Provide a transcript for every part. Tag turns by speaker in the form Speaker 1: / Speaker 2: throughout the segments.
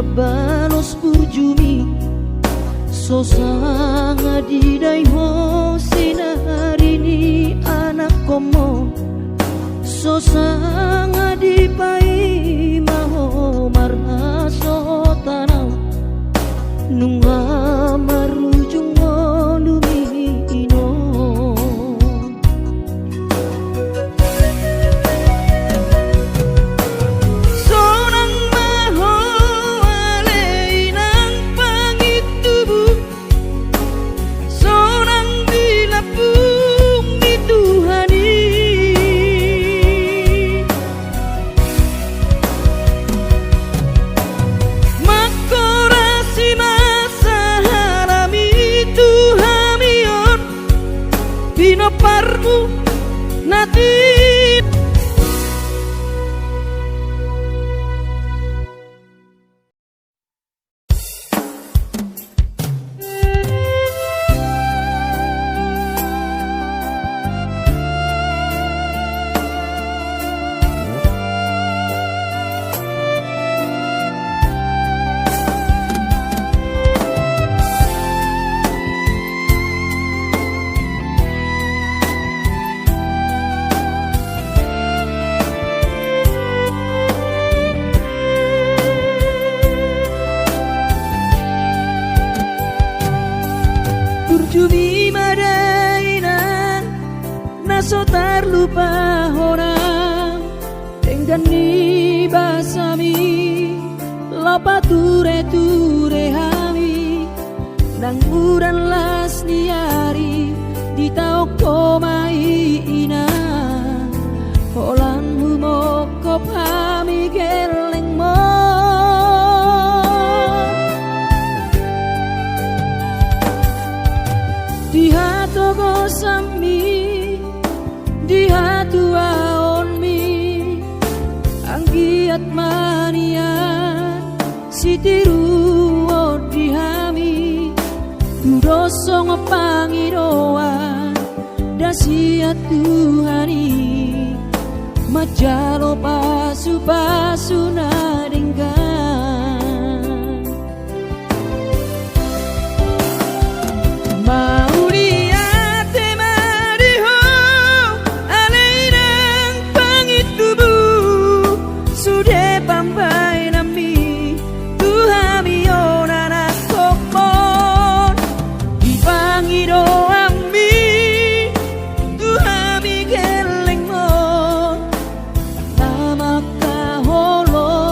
Speaker 1: balos burjumi so sanga didai ho sinarini anak komo so sanga dipai maho marhas so terlupa orang dengan ni basami lopa ture hami nang uran las niari di tau komai ina holan humo kop hami geleng mo di hatu go sami di hatu aonmi anggiat manian sitiru odihami dudosong pangiroan dasiat Tuhani majalo pasu nadenggan mau liate mariho aleinang pangitubu sudah pampai nami Tuhami onana kokmon di pangiro ami Tuhami geleng mo nama kaholongiho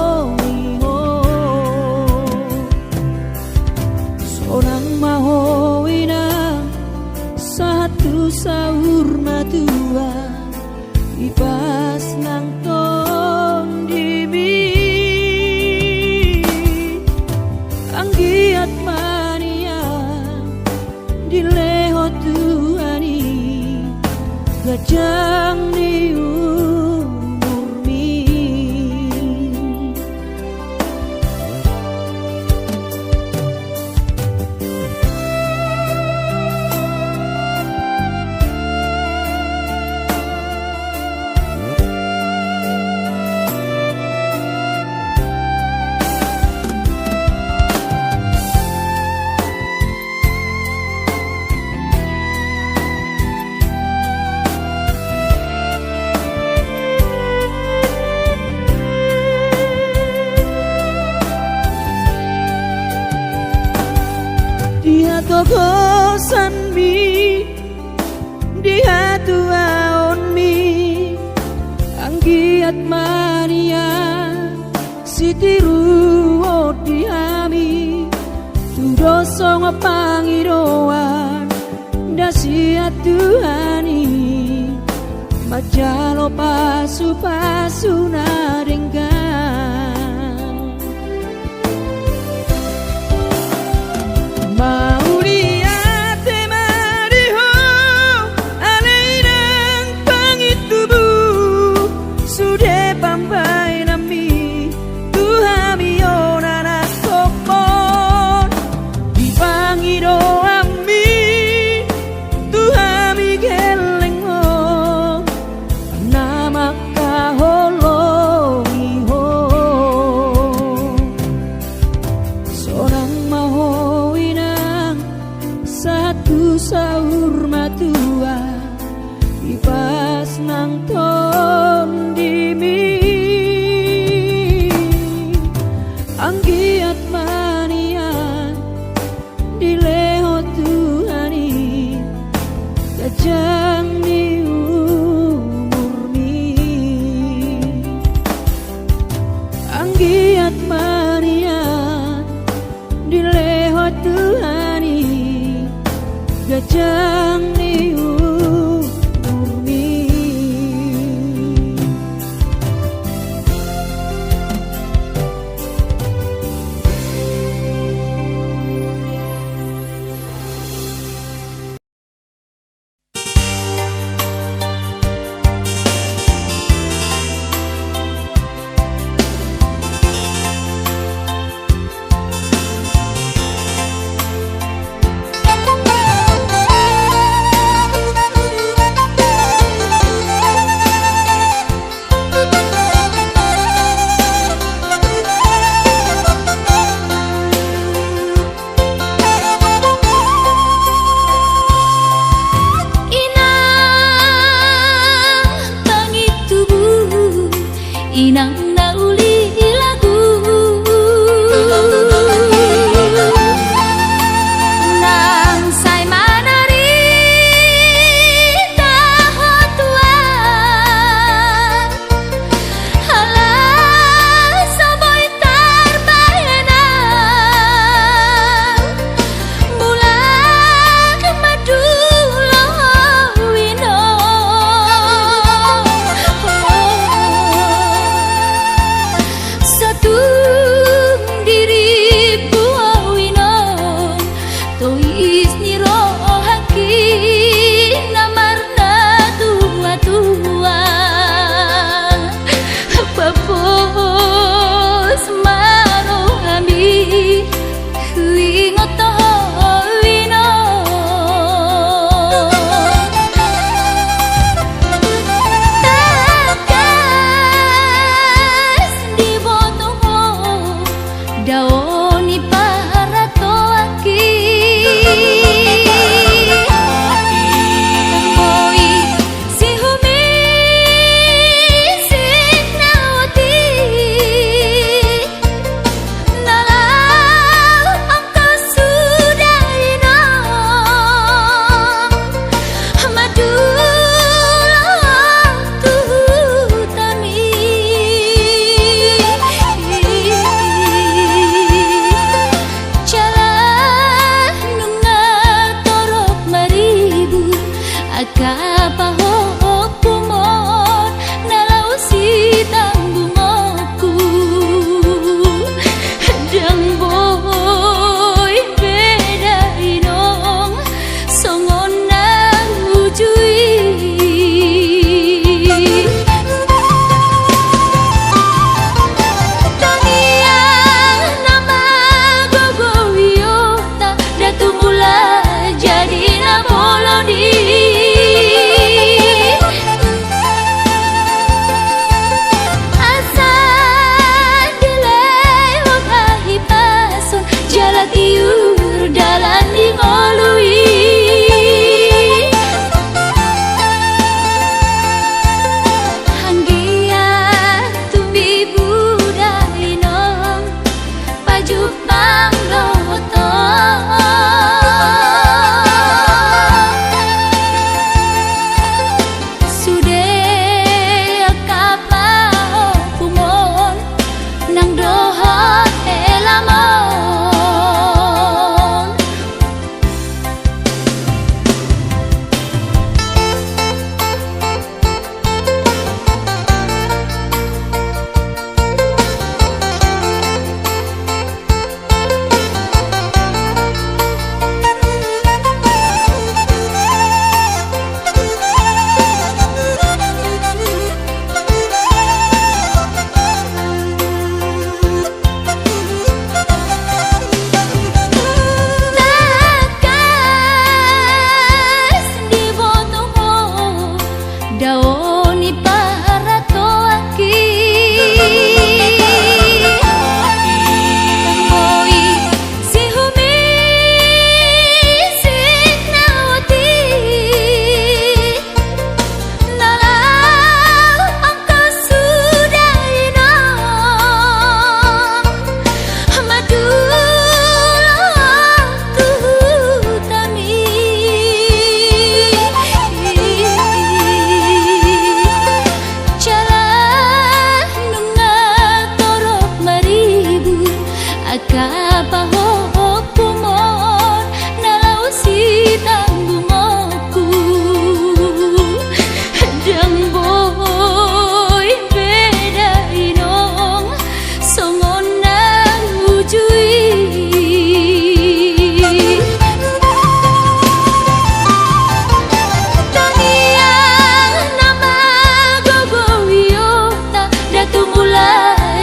Speaker 1: sonang mahowina satu sahur matua ipas nang ton dibi anggiat mania dileho Tuhani gajang ni umurmi dia tokosan mi dia tuaon mi anggiat mania sitiru odihami tudosong pangiroan dasiat Tuhani majalo pasu nadenggan mau liate mariho aleinang pangitubu sudah pampai nami Tuhami onana kokmon di pangiro ami Tuhami geleng mo nama kaholongiho sonang mahowinang satu sahur matua ipas nang ton dimi anggiat manian dileho Tuhani gajang ni umurmi anggiat manian dileho Tuhani gajang ni umurmi
Speaker 2: daoni para toaki moi si humi sinawati nalau angka sudah inang madu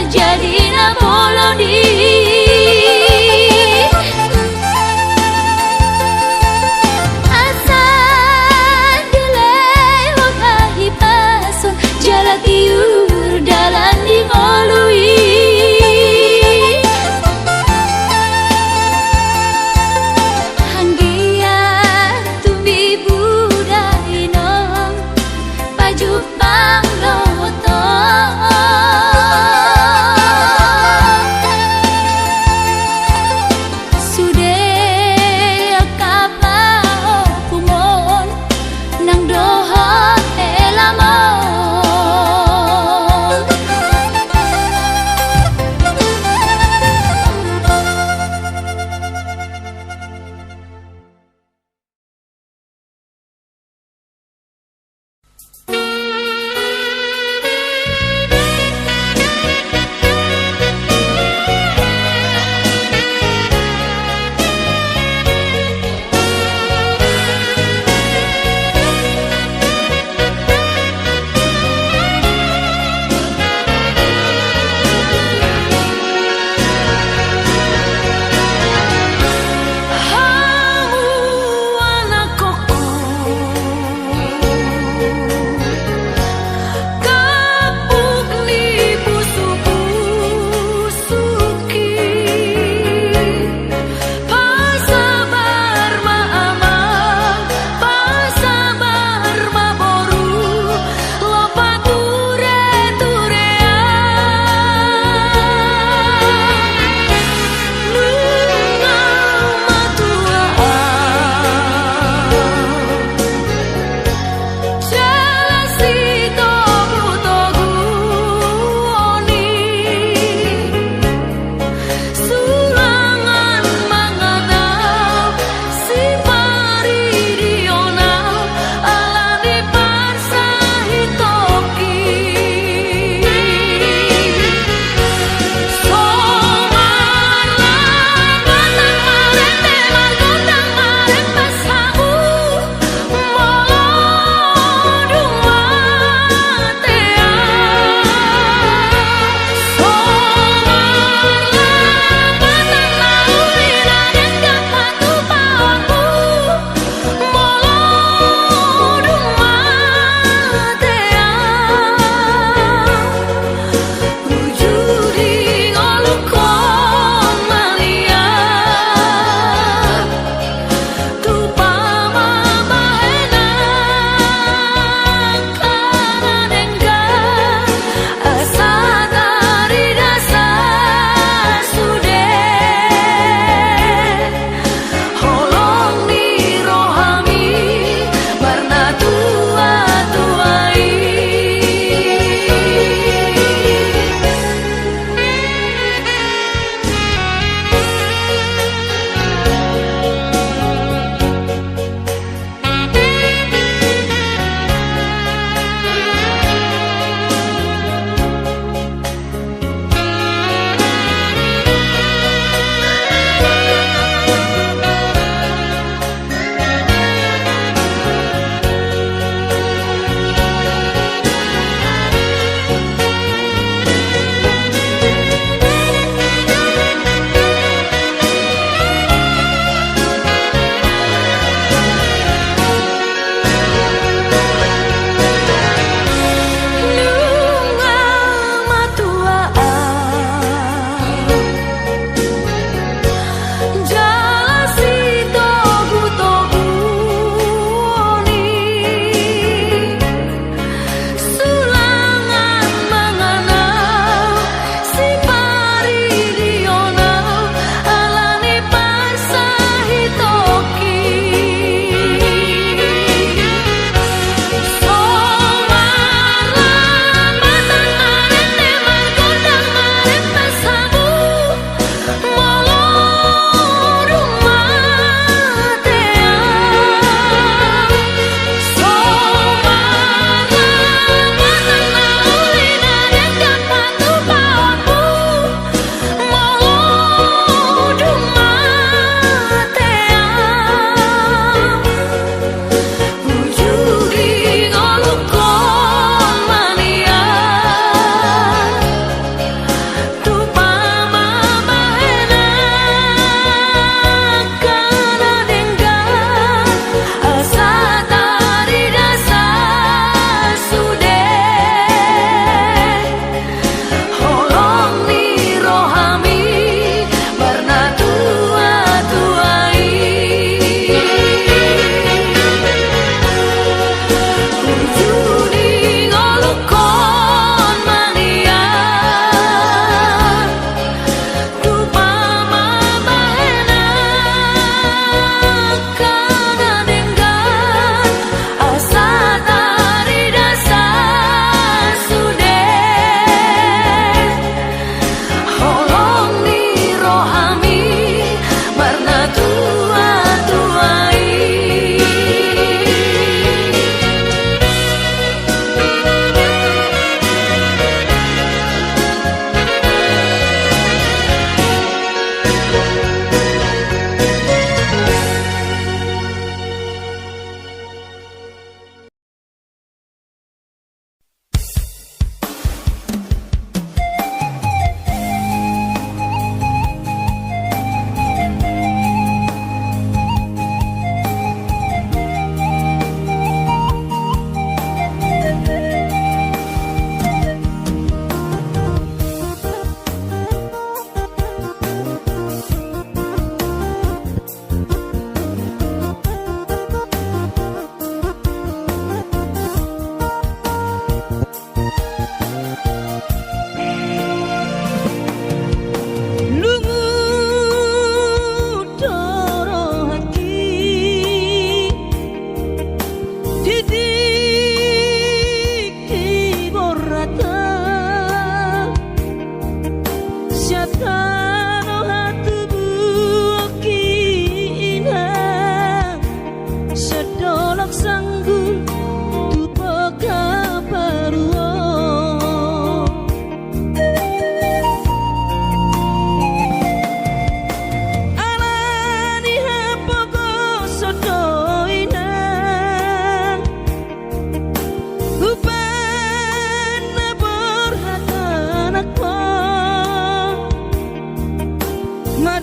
Speaker 2: jadi na bolong di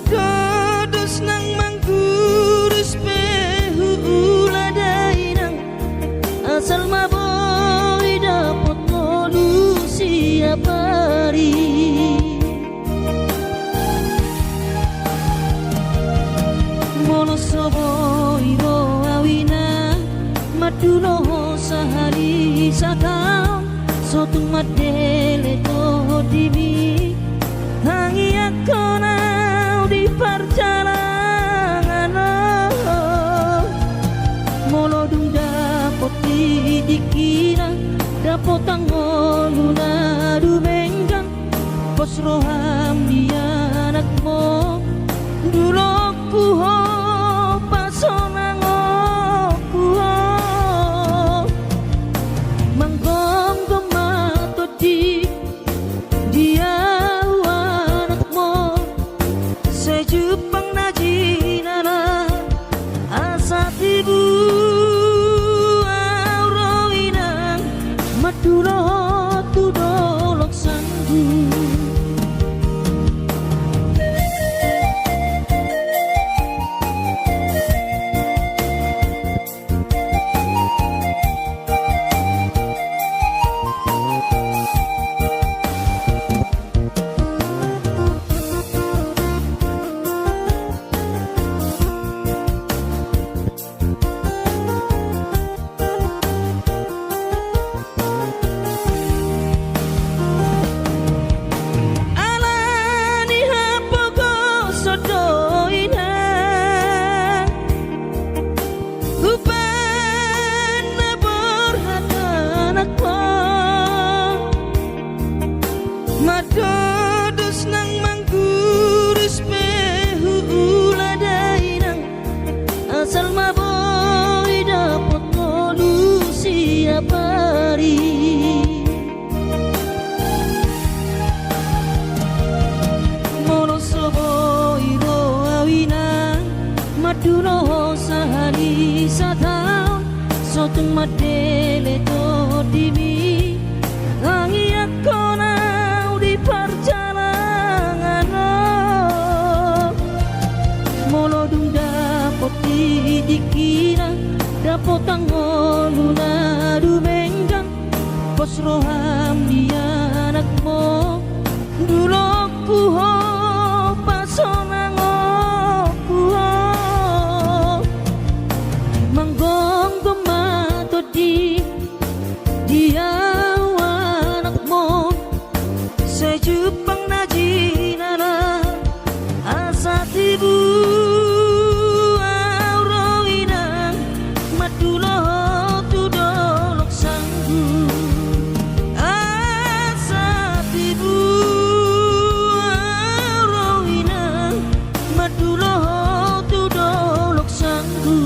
Speaker 1: Madodos nang manggurus pehu uladainang asal maboy dapot ngolu siap hari mono soboy ro awina madulo sahari sakam sotung madele to dimi hangi akona di perjalanan molo dung dapot dikira dapot angoluna dumenggang pos roham dia anakmu dulu ku ho pasonang ku ho manggong gemato di dia Jepang najinana asa tibu auroinang madulo tudolok sanggu Madodos nang manggurus pehu uladainang asal maboy dapot ngolu siap hari mono soboy ro awina madulo sahari satau sotung madele to dimi hangi akona perjalanan molo dung dapot dikira dapot angoluna dumenggang pos roham dia anakmu dulu ku ho pasonang ku ho manggong gemato di dia Jepang najinana asa tibu auroinang madulo tudolok sanggu asa tibu auroinang madulo tudolok sanggu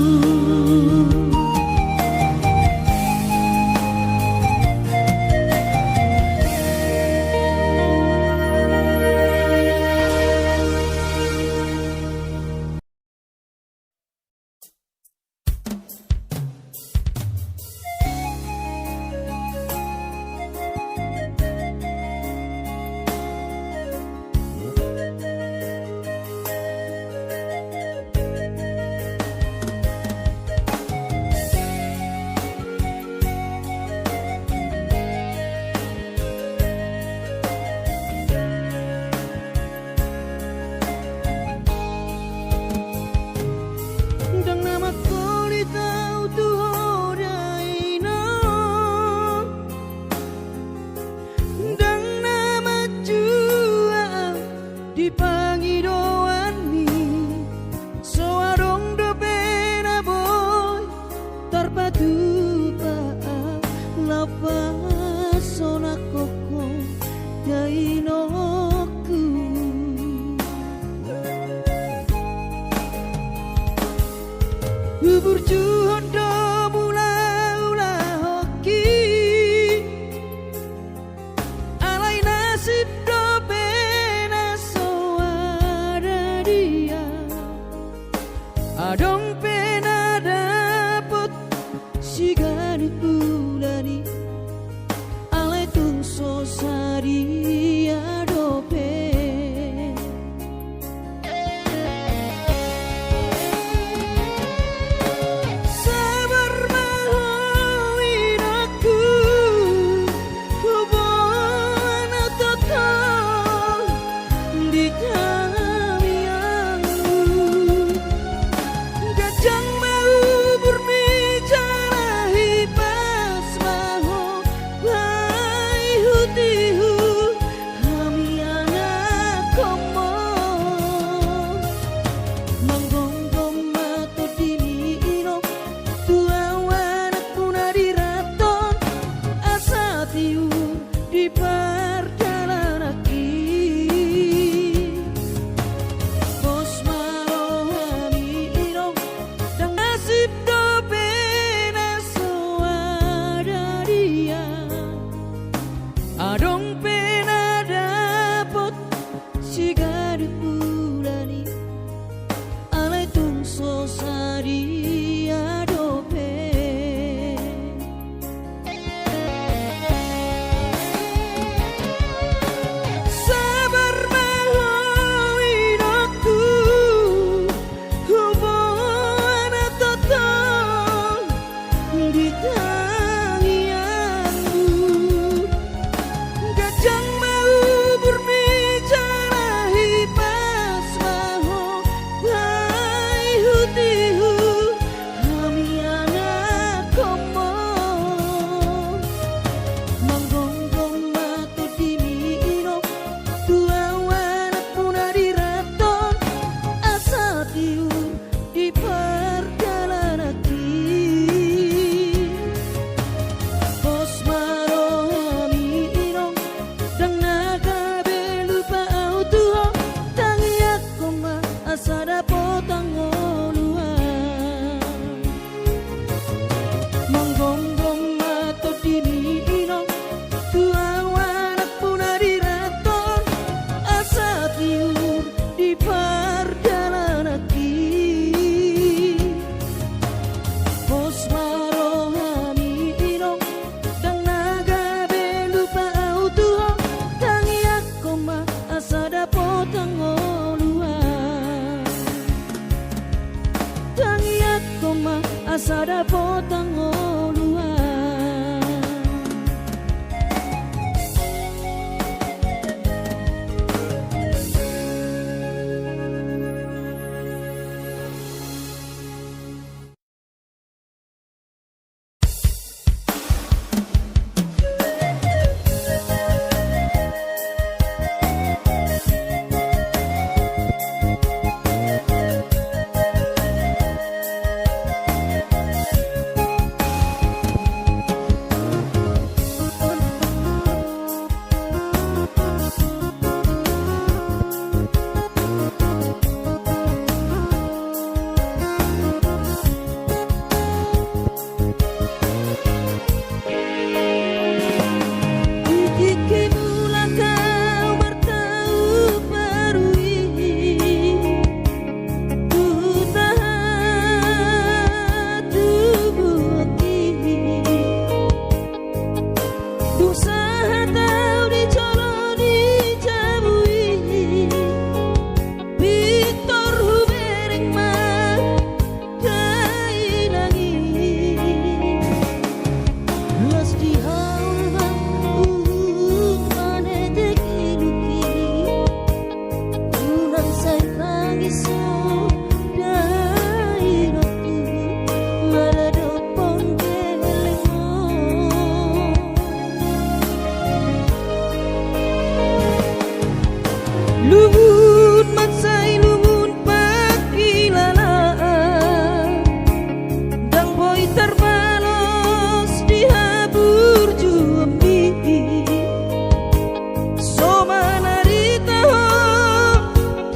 Speaker 1: Burjuhon do mula hoki alai nasib do pena soada dia adong pena dapot sigarit bulani alai tung sosari adope Manggonggong mato dinino tuawan aku nadiraton asa tiu di perjalanan aki bos marohami ino dan nasib do pena ada dia adong pena dapot si gadis pulani alai tungso sadia dope sabar mahowi dokku hubungan total di tangianmu gajang mau berbicara hipas maho bai hutihu kami anak komo manggonggong matu dimino tuawan aku nadiraton asa tiu di perjalanan aki bos marohami inong dang naga belupa autuho tangi ako ma asa dapotang oluan manggonggong mato dimi inong tuawan aku nadiraton asa tiu di perjalanan aki bos marohami inong dang naga belupa autuho tangi ako ma asa dapotang oluan tangi ako ma asa dapotang oluan Jika mula kau bertahu perui ku tahan tubuh aki dosa hatau dicolong dicabui Victor hubereng mah kainangi las dihaul bang mane tekiluki unang say pangiso dainoku maladopong kelengo luhut matsay luhut pakilalaan dang boy terbalos dihabur jumbi so manaritaho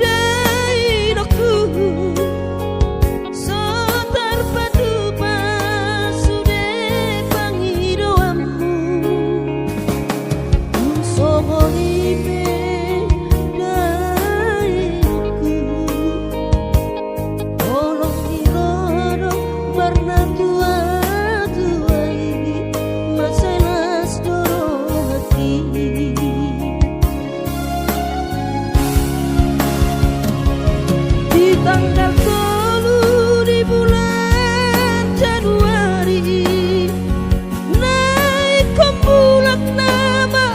Speaker 1: dainoku so terpadu pasude pangidoammu so mohibe dainoku tolong irodo warna tua-tuai masalah dorong hati di tanggal 10 di bulan Januari naik kembulak nama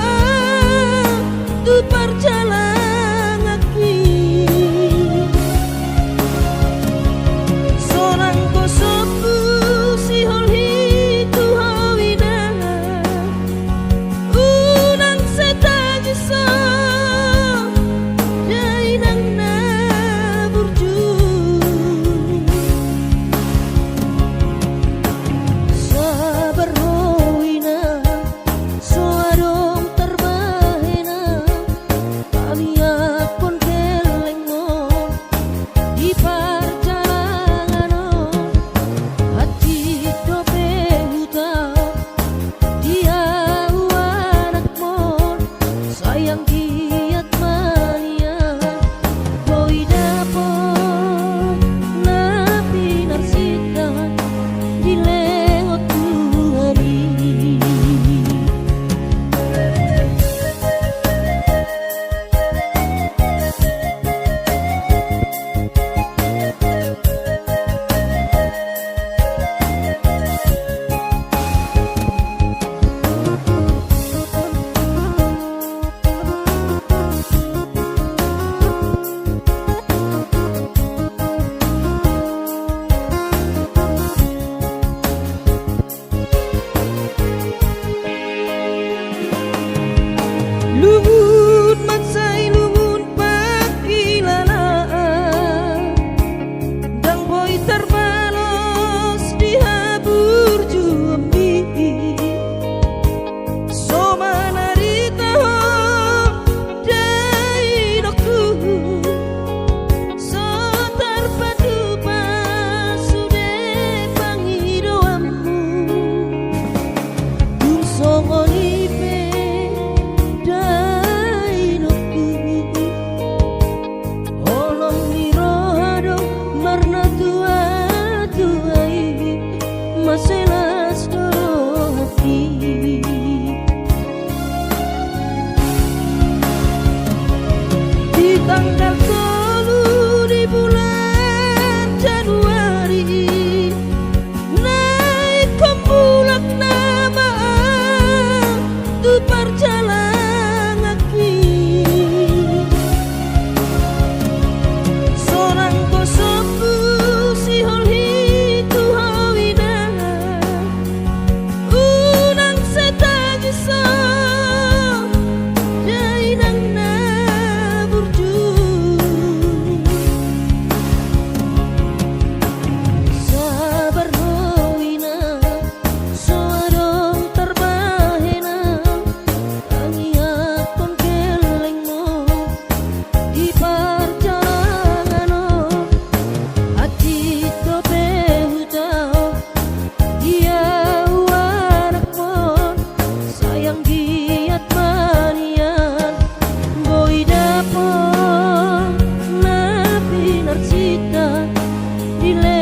Speaker 1: tu perjalanan aki sorang kosoku si holhi tu hawina unang setaji so dainang na burju Dile